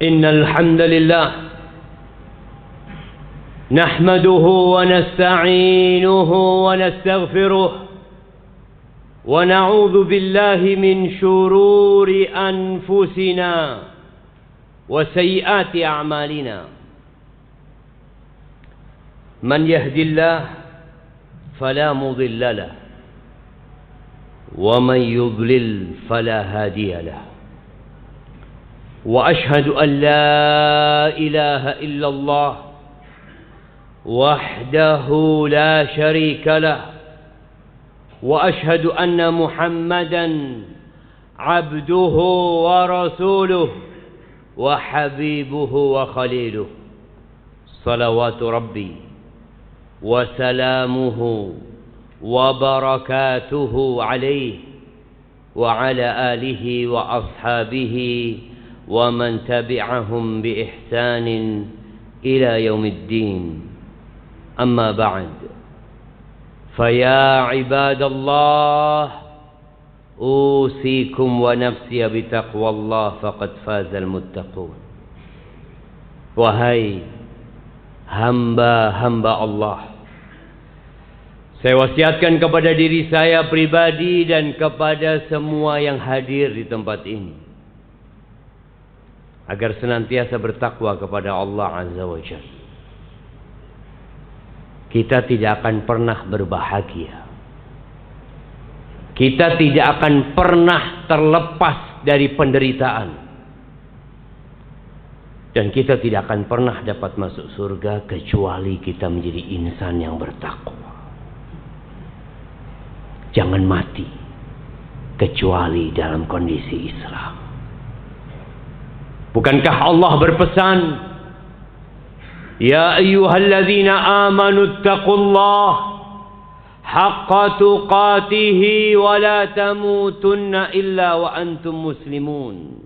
إن الحمد لله نحمده ونستعينه ونستغفره ونعوذ بالله من شرور أنفسنا وسيئات أعمالنا من يهد الله فلا مضل له ومن يضلل فلا هادي له وأشهد أن لا إله إلا الله وحده لا شريك له وأشهد أن محمدا عبده ورسوله وحبيبه وخليله صلوات ربي وسلامه وبركاته عليه وعلى آله وأصحابه ومن تبعهم بإحسان إلى يوم الدين أما بعد فيا عباد الله أوصيكم ونفسي بتقوى الله فقد فاز المتقون. Wahai hamba-hamba Allah, saya wasiatkan kepada diri saya pribadi dan kepada semua yang hadir di tempat ini agar senantiasa bertakwa kepada Allah Azza wa Jalla. Kita tidak akan pernah berbahagia. Kita tidak akan pernah terlepas dari penderitaan. Dan kita tidak akan pernah dapat masuk surga kecuali kita menjadi insan yang bertakwa. Jangan mati kecuali dalam kondisi Islam. Bukankah Allah berpesan, Ya ayyuhalladzina amanu ittaqullah haqqa tuqatihi wa la tamutunna illa wa antum muslimun.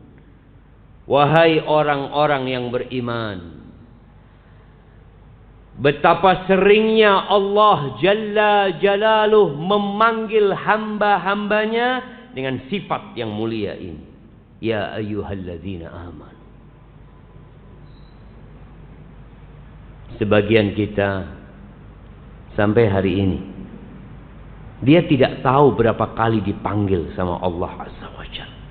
Wahai orang-orang yang beriman, betapa seringnya Allah Jalla Jalaluh memanggil hamba-hambanya dengan sifat yang mulia ini. Ya ayyuhalladzina amanu. Sebagian kita sampai hari ini dia tidak tahu berapa kali dipanggil sama Allah Azza wa Jalla.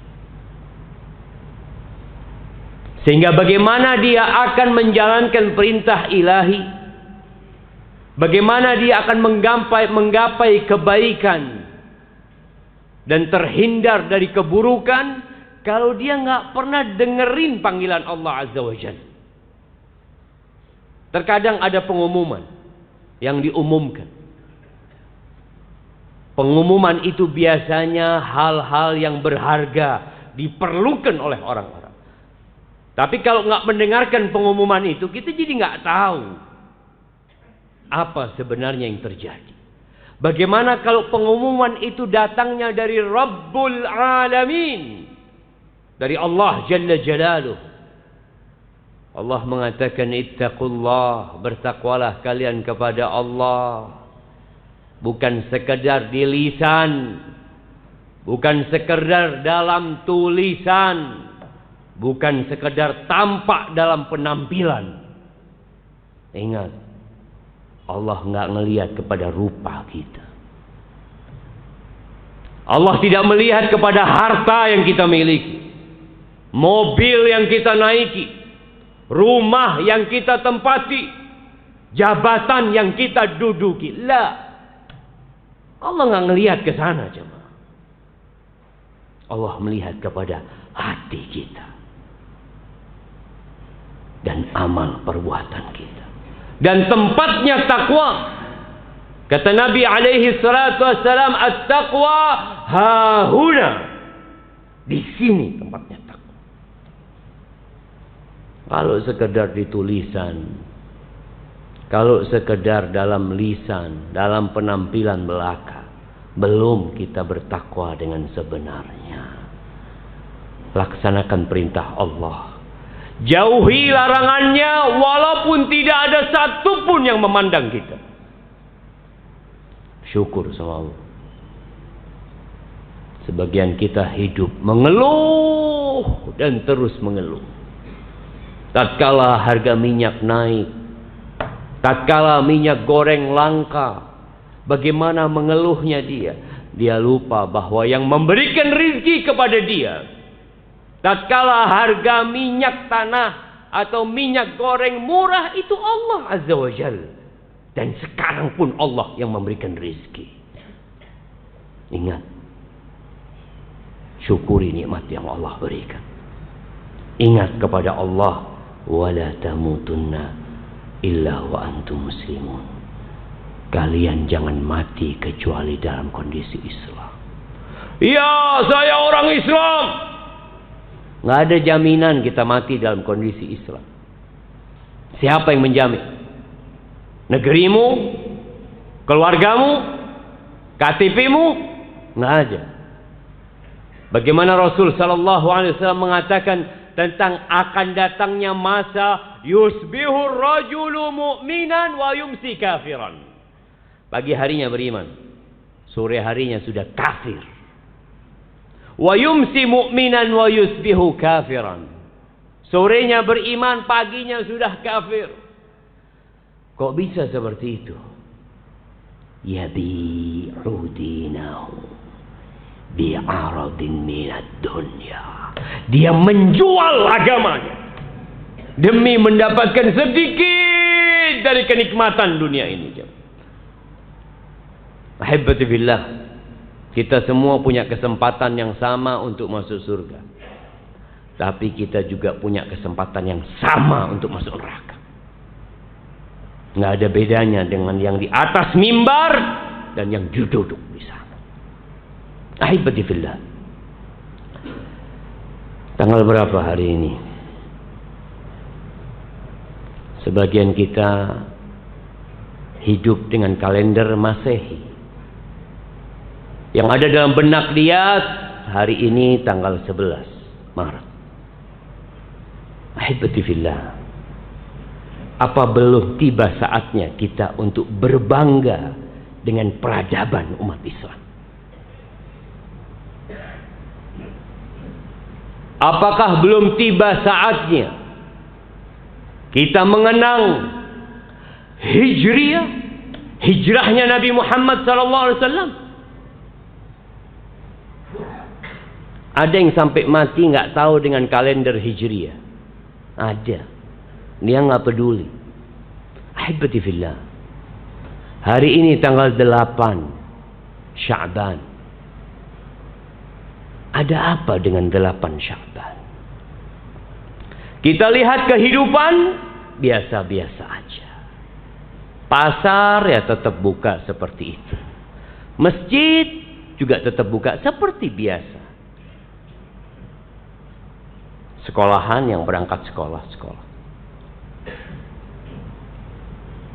Sehingga bagaimana dia akan menjalankan perintah ilahi, bagaimana dia akan menggapai kebaikan dan terhindar dari keburukan kalau dia nggak pernah dengerin panggilan Allah Azza wa Jalla. Terkadang ada pengumuman yang diumumkan. Pengumuman itu biasanya hal-hal yang berharga, diperlukan oleh orang-orang. Tapi kalau nggak mendengarkan pengumuman itu, kita jadi nggak tahu apa sebenarnya yang terjadi. Bagaimana kalau pengumuman itu datangnya dari Rabbul Alamin, dari Allah Jalla Jalaluh. Allah mengatakan ittaqullah, bertakwalah kalian kepada Allah. Bukan sekedar di lisan, bukan sekedar dalam tulisan, bukan sekedar tampak dalam penampilan. Ingat, Allah enggak ngelihat kepada rupa kita. Allah tidak melihat kepada harta yang kita miliki, mobil yang kita naiki, rumah yang kita tempati, jabatan yang kita duduki. La. Allah nggak ngelihat ke sana, jemaah. Allah melihat kepada hati kita dan amal perbuatan kita. Dan tempatnya takwa. Kata Nabi alaihi salatu wassalam, at-taqwa hahuna. Di sini tempatnya takwa. Kalau sekedar di tulisan, kalau sekedar dalam lisan, dalam penampilan belaka, belum kita bertakwa dengan sebenarnya. Laksanakan perintah Allah, jauhi larangannya, walaupun tidak ada satupun yang memandang kita. Syukur sama Allah. Sebagian kita hidup mengeluh dan terus mengeluh. tatkala harga minyak naik, tatkala minyak goreng langka, bagaimana mengeluhnya dia? Dia lupa bahwa yang memberikan rezeki kepada dia, tatkala harga minyak tanah atau minyak goreng murah, itu Allah Azza wa Jalla. Dan sekarang pun Allah yang memberikan rezeki. Ingat, syukuri nikmat yang Allah berikan. Ingat kepada Allah, wala tamutunna illa wa antum muslimun. Kalian jangan mati kecuali dalam kondisi Islam. Ya, saya orang Islam. Nggak ada jaminan kita mati dalam kondisi Islam. Siapa yang menjamin? Negerimu? Keluargamu? KTP-mu? Nggak ada. Bagaimana Rasul sallallahu alaihi wasallam mengatakan tentang akan datangnya masa yusbihur rajulu mu'minan wa yumsi kafiran. Pagi harinya beriman, sore harinya sudah kafir. Wa yumsi mu'minan wa yusbihu kafiran. Sorenya beriman, paginya sudah kafir. Kok bisa seperti itu? Yabi'u dinahu bi'aradin minad dunya. Dia menjual agamanya demi mendapatkan sedikit dari kenikmatan dunia ini. Ahibbati billah, kita semua punya kesempatan yang sama untuk masuk surga. Tapi kita juga punya kesempatan yang sama untuk masuk neraka. Nggak ada bedanya dengan yang di atas mimbar dan yang duduk di sana. Ahibbati billah, tanggal berapa hari ini? Sebagian kita hidup dengan kalender Masehi. Yang ada dalam benak dia, hari ini tanggal 11 Maret. Ahibati fillah, apa belum tiba saatnya kita untuk berbangga dengan peradaban umat Islam? Apakah belum tiba saatnya kita mengenang hijrahnya Nabi Muhammad SAW? Ada yang sampai mati nggak tahu dengan kalender Hijriah. Ada. Dia nggak peduli. Ahibati fillah, hari ini tanggal 8 Sya'ban. Ada apa dengan 8 Sya'ban? Kita lihat kehidupan biasa-biasa aja. Pasar ya tetap buka seperti itu. Masjid juga tetap buka seperti biasa. Sekolahan yang berangkat sekolah.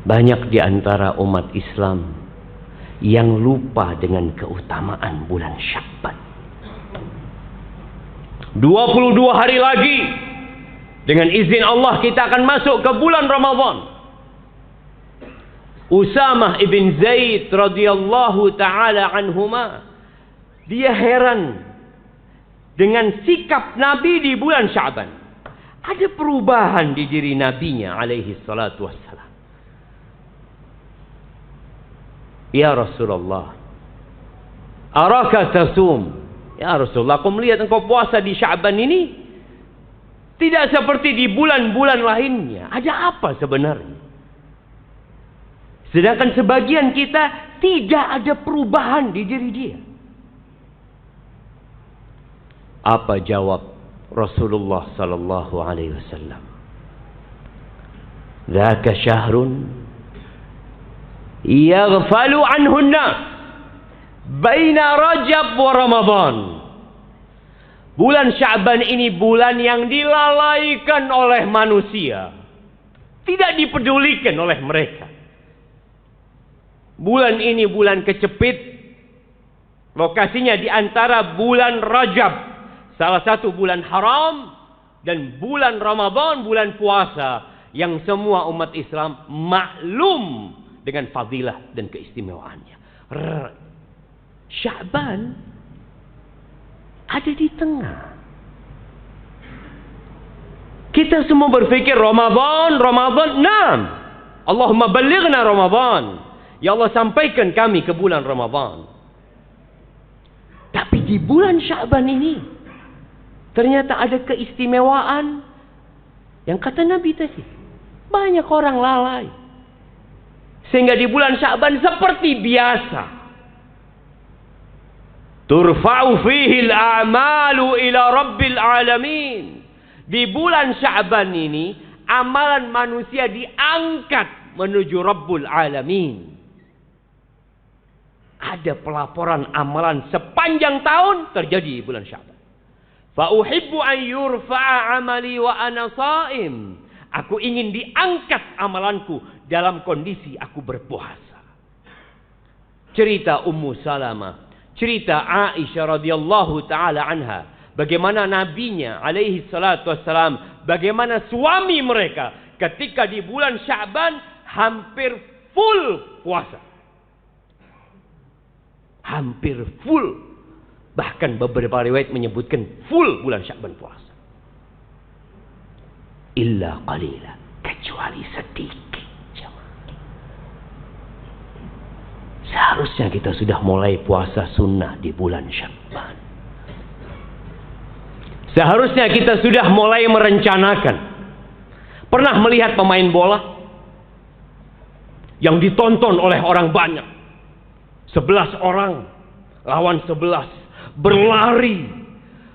Banyak di antara umat Islam yang lupa dengan keutamaan bulan Sya'ban. 22 hari lagi, dengan izin Allah kita akan masuk ke bulan Ramadan. Usamah ibn Zaid radhiyallahu ta'ala anhuma, dia heran dengan sikap Nabi di bulan Sya'ban. Ada perubahan di diri Nabinya alaihi salatu wassalam. Ya Rasulullah, araka tasum. Ya Rasulullah, aku melihat engkau puasa di Sya'ban ini tidak seperti di bulan-bulan lainnya. Ada apa sebenarnya? Sedangkan sebagian kita tidak ada perubahan di diri dia. Apa jawab Rasulullah sallallahu alaihi wasallam? Dzaka syahrun yaghfalu anhu an-nas baina Rajab wa Ramadan. Bulan Sya'ban ini bulan yang dilalaikan oleh manusia, tidak dipedulikan oleh mereka. Bulan ini bulan kecepit, lokasinya di antara bulan Rajab, salah satu bulan haram, dan bulan Ramadan, bulan puasa, yang semua umat Islam maklum dengan fadilah dan keistimewaannya. Sya'ban ada di tengah. Kita semua berpikir Ramadan, Naam. Allahumma ballighna Ramadan. Ya Allah, sampaikan kami ke bulan Ramadan. Tapi di bulan Sya'ban ini ternyata ada keistimewaan yang kata Nabi tadi. Banyak orang lalai. Sehingga di bulan Sya'ban seperti biasa, turfa'u fihi al-a'malu ila rabbil alamin. Di bulan Sya'ban ini amalan manusia diangkat menuju Rabbul Alamin. Ada pelaporan amalan sepanjang tahun terjadi di bulan Sya'ban. Fa uhibbu an yurfa'a amali wa ana sha'im. Aku ingin diangkat amalanku dalam kondisi aku berpuasa. Cerita Ummu Salamah, cerita Aisyah radhiyallahu taala anha, bagaimana nabinya alaihi salatu wassalam, bagaimana suami mereka ketika di bulan Sya'ban hampir full puasa. Hampir full. Bahkan beberapa riwayat menyebutkan full bulan Sya'ban puasa. Illa qalila, kecuali sedikit. Seharusnya kita sudah mulai puasa sunnah di bulan Sya'ban. Seharusnya kita sudah mulai merencanakan. Pernah melihat pemain bola yang ditonton oleh orang banyak? 11 orang lawan 11 berlari.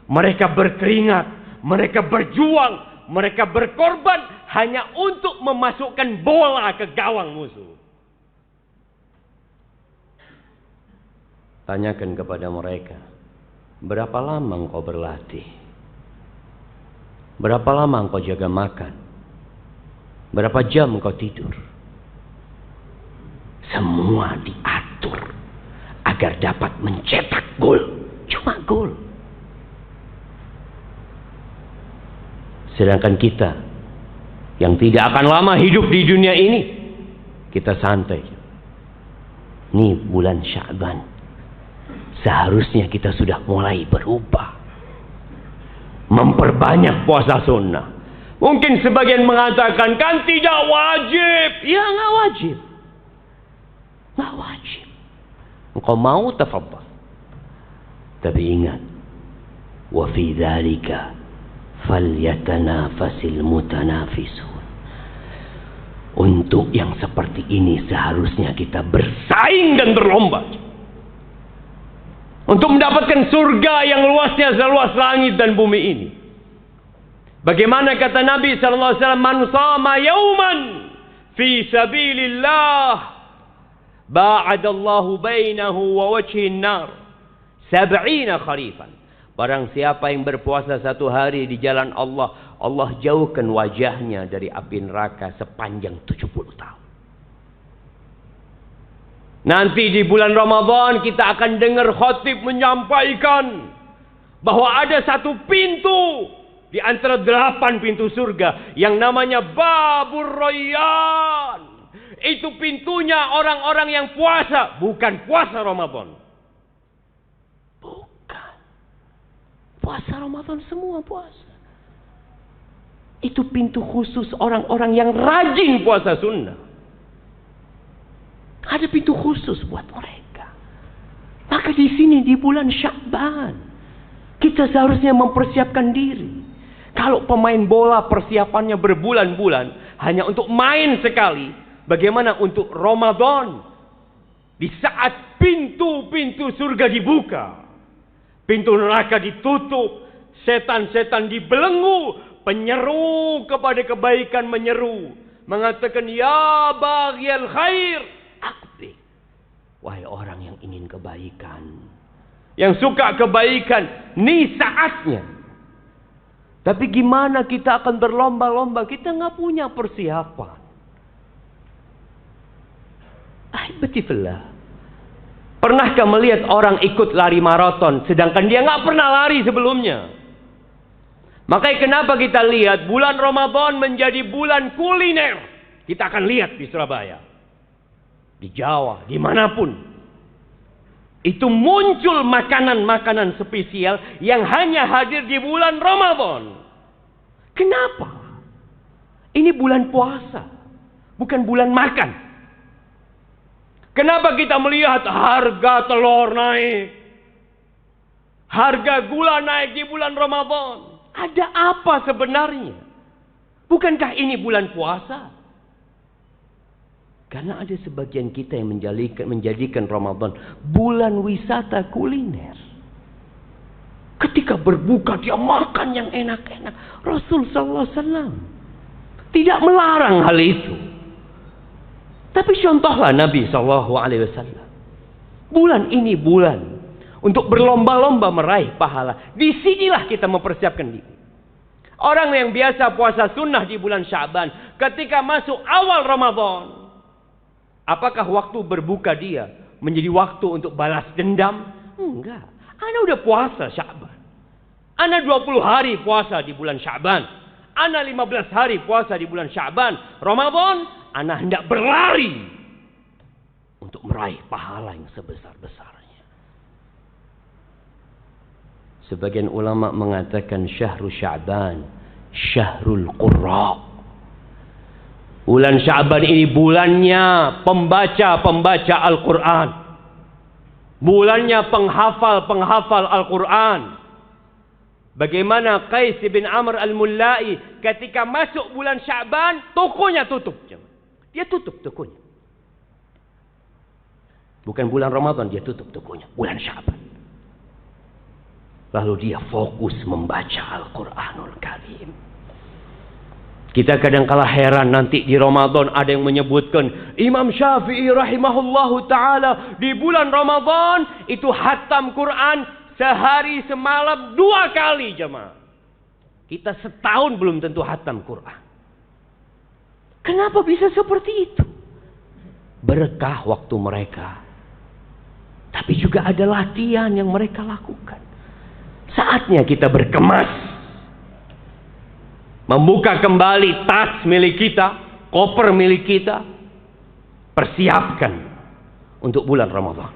Mereka berkeringat, mereka berjuang, mereka berkorban hanya untuk memasukkan bola ke gawang musuh. Tanyakan kepada mereka, berapa lama engkau berlatih? Berapa lama engkau jaga makan? Berapa jam engkau tidur? Semua diatur agar dapat mencetak gol. Cuma gol. Sedangkan kita yang tidak akan lama hidup di dunia ini, kita santai. Ini bulan Sya'ban, seharusnya kita sudah mulai berubah, memperbanyak puasa sunnah. Mungkin sebagian mengatakan, kan tidak wajib. Ya, nggak wajib. Nggak wajib. Engkau mau, tafadhal. Tapi ingat, wa fi dzalika falyatanafasil mutanafisun. Untuk yang seperti ini seharusnya kita bersaing dan berlomba untuk mendapatkan surga yang luasnya seluas langit dan bumi ini. Bagaimana kata Nabi sallallahu alaihi wasallam, man shama yauman fi sabilillah ba'adallahu bainahu wa wajhin nar 70 kharifan. Barang siapa yang berpuasa satu hari di jalan Allah, Allah jauhkan wajahnya dari api neraka sepanjang 70 tahun. Nanti di bulan Ramadan kita akan dengar khatib menyampaikan bahwa ada satu pintu di antara 8 pintu surga yang namanya Babur Rayyan. Itu pintunya orang-orang yang puasa, bukan puasa Ramadan. Bukan. Puasa Ramadan semua puasa. Itu pintu khusus orang-orang yang rajin puasa sunnah. Ada pintu khusus buat mereka. Maka di sini di bulan Sya'ban kita seharusnya mempersiapkan diri. Kalau pemain bola persiapannya berbulan-bulan hanya untuk main sekali, bagaimana untuk Ramadan? Di saat pintu-pintu surga dibuka, pintu neraka ditutup, setan-setan dibelenggu, penyeru kepada kebaikan menyeru, mengatakan, ya baghiyal khair, aqbil. Wahai orang yang ingin kebaikan, yang suka kebaikan, ini saatnya. Tapi gimana kita akan berlomba-lomba? Kita nggak punya persiapan. Ahibbatifillah. Pernahkah melihat orang ikut lari maraton sedangkan dia nggak pernah lari sebelumnya? Makanya kenapa kita lihat bulan Ramadan menjadi bulan kuliner. Kita akan lihat di Surabaya, di Jawa, dimanapun. Itu muncul makanan-makanan spesial yang hanya hadir di bulan Ramadan. Kenapa? Ini bulan puasa, bukan bulan makan. Kenapa kita melihat harga telur naik, harga gula naik di bulan Ramadan? Ada apa sebenarnya? Bukankah ini bulan puasa? Karena ada sebagian kita yang menjadikan Ramadan bulan wisata kuliner. Ketika berbuka dia makan yang enak-enak. Rasul sallallahu alaihi wasallam tidak melarang hal itu. Tapi contohlah Nabi sallallahu alaihi wasallam. Bulan ini bulan untuk berlomba-lomba meraih pahala. Disinilah kita mempersiapkan diri. Orang yang biasa puasa sunnah di bulan Sya'ban, ketika masuk awal Ramadan, apakah waktu berbuka dia menjadi waktu untuk balas dendam? Enggak. Ana udah puasa Sya'ban. Ana 20 hari puasa di bulan Sya'ban. Ana 15 hari puasa di bulan Sya'ban. Ramadan, ana hendak berlari untuk meraih pahala yang sebesar-besarnya. Sebagian ulama mengatakan syahrul Sya'ban, syahrul qurra. Bulan Sya'ban ini bulannya pembaca-pembaca Al-Quran. Bulannya penghafal-penghafal Al-Quran. Bagaimana Qais bin Amr al-Mullai ketika masuk bulan Sya'ban, tokonya tutup. Dia tutup tokonya. Bukan bulan Ramadan, dia tutup tokonya. Bulan Sya'ban. Lalu dia fokus membaca Al-Quranul Karim. Kita kadang-kala heran nanti di Ramadan ada yang menyebutkan Imam Syafi'i rahimahullahu ta'ala di bulan Ramadan itu hatam Quran sehari semalam 2 kali jemaah. Kita setahun belum tentu hatam Quran. Kenapa bisa seperti itu? Berkah waktu mereka. Tapi juga ada latihan yang mereka lakukan. Saatnya kita berkemas. Membuka kembali tas milik kita, koper milik kita. Persiapkan untuk bulan Ramadan.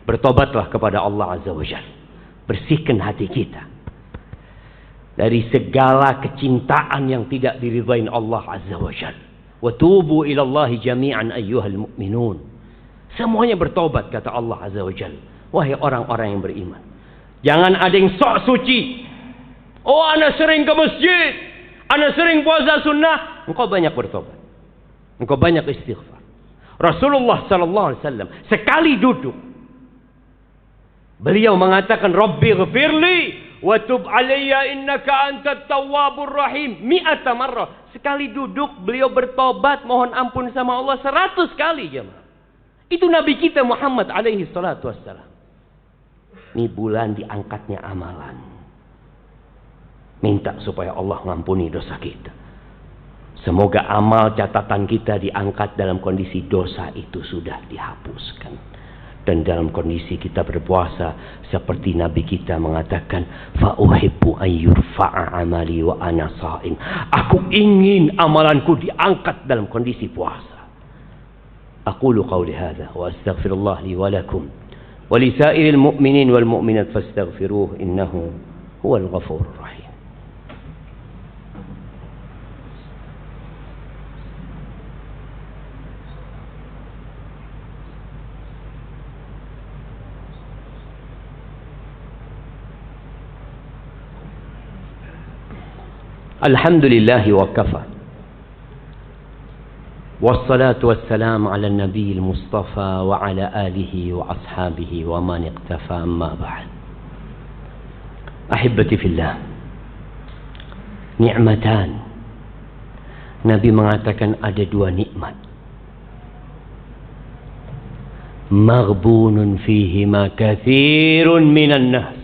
Bertobatlah kepada Allah Azza wa Jalla. Bersihkan hati kita dari segala kecintaan yang tidak diridhain Allah Azza wa Jalla. Wa tubu ila Allah jami'an ayyuhal mu'minun. Semuanya bertobat kata Allah Azza wa Jalla. Wahai orang-orang yang beriman. Jangan ada yang sok suci. Oh, ana sering ke masjid, ana sering puasa sunnah. Engkau banyak bertobat, engkau banyak istighfar. Rasulullah sallallahu alaihi wasallam sekali duduk, beliau mengatakan, Rabbi ghfirli wa tub alayya innaka antat tawwabur rahim 100 marrah. Sekali duduk beliau bertobat mohon ampun sama Allah 100 kali jemaah. Itu Nabi kita Muhammad alaihi salatu wassalam. Ini bulan diangkatnya amalan. Minta supaya Allah mengampuni dosa kita. Semoga amal catatan kita diangkat dalam kondisi dosa itu sudah dihapuskan. Dan dalam kondisi kita berpuasa seperti Nabi kita mengatakan, fa uhibbu an yurfa'a amali wa ana sha'im. Aku ingin amalanku diangkat dalam kondisi puasa. Aqulu qawli hadza wa astaghfirullah li wa lakum wa li sa'iril mu'minin wal mu'minat fastaghfiruhu innahu huwal ghafurur rahim. Alhamdulillahi wa kafa. Wassalatu wassalamu ala nabi al-mustafa wa ala alihi wa ashabihi wa man iqtafa amma ba'd. Ahibbati fillah. Ni'matan. Nabi mengatakan ada 2 nikmat. Maghbunun fihima katsirun minan nas.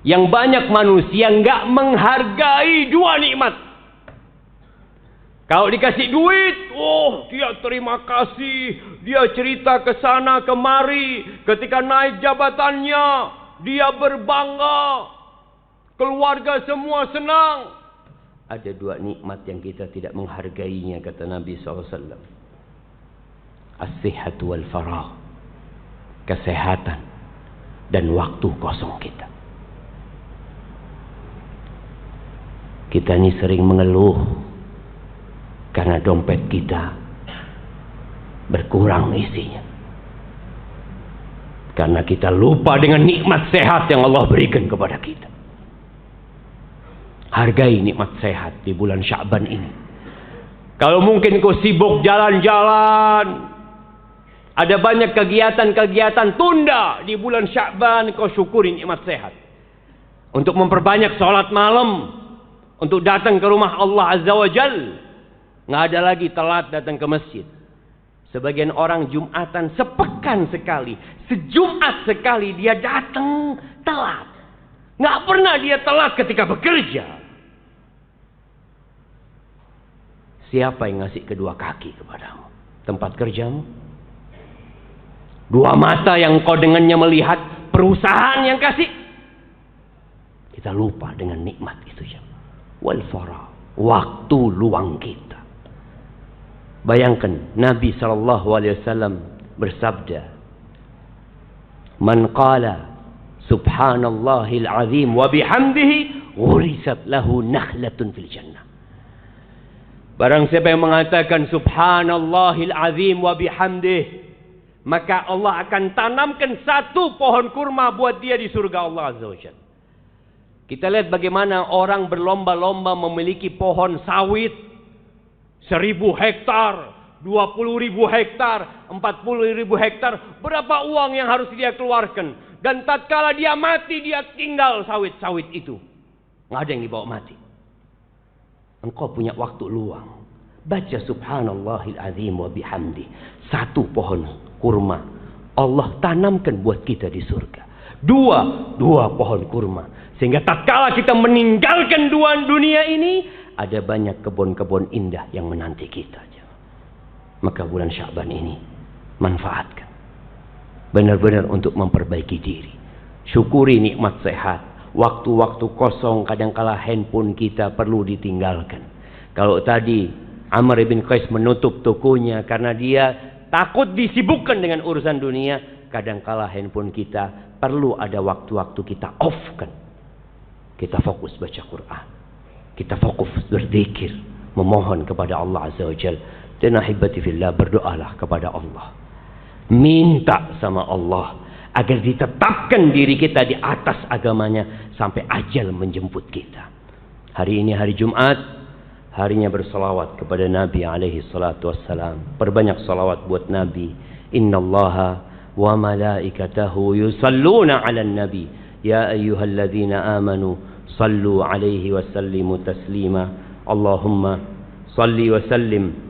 Yang banyak manusia enggak menghargai 2 nikmat. Kalau dikasih duit, oh dia terima kasih, dia cerita ke sana kemari, ketika naik jabatannya, dia berbangga, keluarga semua senang. Ada 2 nikmat yang kita tidak menghargainya, kata Nabi SAW. As-sihat wal faragh. Kesehatan dan waktu kosong kita. Kita ini sering mengeluh karena dompet kita berkurang isinya. Karena kita lupa dengan nikmat sehat yang Allah berikan kepada kita. Hargai nikmat sehat di bulan Sya'ban ini. Kalau mungkin kau sibuk jalan-jalan, ada banyak kegiatan-kegiatan, tunda di bulan Sya'ban, kau syukuri nikmat sehat. Untuk memperbanyak sholat malam, untuk datang ke rumah Allah Azza wa Jal. Nggak ada lagi telat datang ke masjid. Sebagian orang Jumatan sepekan sekali, sejumat sekali dia datang telat. Nggak pernah dia telat ketika bekerja. Siapa yang ngasih kedua kaki kepadamu? Tempat kerjamu? Dua mata yang kau dengannya melihat, perusahaan yang kasih? Kita lupa dengan nikmat itu ya. Wal fara, waktu luang kita. Bayangkan Nabi SAW bersabda, "Man qala subhanallahil azim wa bihamdihi ghurisat lahu nakhlatun fil jannah." Barang siapa yang mengatakan subhanallahil azim wa bihamdihi, maka Allah akan tanamkan satu pohon kurma buat dia di surga Allah Azza wa Jalla. Kita lihat bagaimana orang berlomba-lomba memiliki pohon sawit 1.000 hektar, 20.000 hektar, 40.000 hektar. Berapa uang yang harus dia keluarkan? Dan tatkala dia mati, dia tinggal sawit-sawit itu. Nggak ada yang dibawa mati. Engkau punya waktu luang. Baca subhanallahil azim wa bihamdi. Satu pohon kurma Allah tanamkan buat kita di surga. Dua pohon kurma. Sehingga tatkala kita meninggalkan dunia ini, ada banyak kebun-kebun indah yang menanti kita. Maka bulan Sya'ban ini manfaatkan benar-benar untuk memperbaiki diri. Syukuri nikmat sehat. Waktu-waktu kosong kadangkala handphone kita perlu ditinggalkan. Kalau tadi Amr bin Qais menutup tokonya karena dia takut disibukkan dengan urusan dunia, kadangkala handphone kita perlu ada waktu-waktu kita off-kan. Kita fokus baca Quran. Kita fokus berzikir, memohon kepada Allah Azza wa Jalla. Dan ahibati fillah, berdoalah kepada Allah. Minta sama Allah agar ditetapkan diri kita di atas agamanya sampai ajal menjemput kita. Hari ini hari Jumat, harinya bersalawat kepada Nabi alaihi salatu wassalam. Perbanyak salawat buat Nabi. Innallaha wa malaikatahu yusalluna 'alan nabi. Ya ayyuhalladzina amanu sallu alaihi wa sallimu taslima. Allahumma salli wa sallim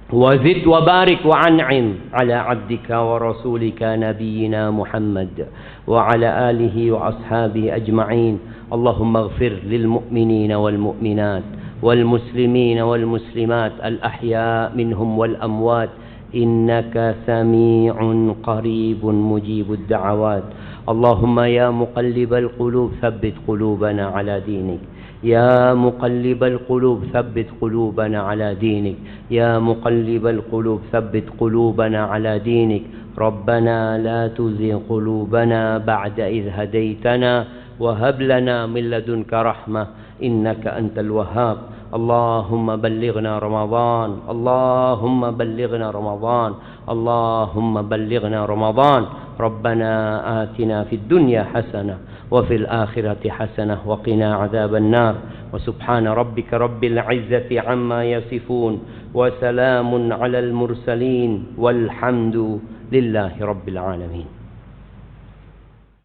wa zid wa barik wa an'im ala abdika wa rasulika nabiyyina Muhammad wa ala alihi wa ashabihi ajma'in. Allahumma ighfir lil mu'minina wal mu'minat wal muslimina wal muslimat al ahya minhum wal amwat innaka sami'un qaribun mujibud da'awat. اللهم يا مقلب القلوب ثبت قلوبنا على دينك. يا مقلب القلوب ثبت قلوبنا على دينك. يا مقلب القلوب ثبت قلوبنا على دينك. ربنا لا تزغ قلوبنا بعد إذ هديتنا وهب لنا من لدنك رحمة إنك أنت الوهاب. اللهم بلغنا رمضان. اللهم بلغنا رمضان. اللهم بلغنا رمضان. ربنا آتنا في الدنيا حسنة وفي الآخرة حسنة وقنا عذاب النار. وسبحان ربك رب العزة عما يصفون وسلام على المرسلين والحمد لله رب العالمين.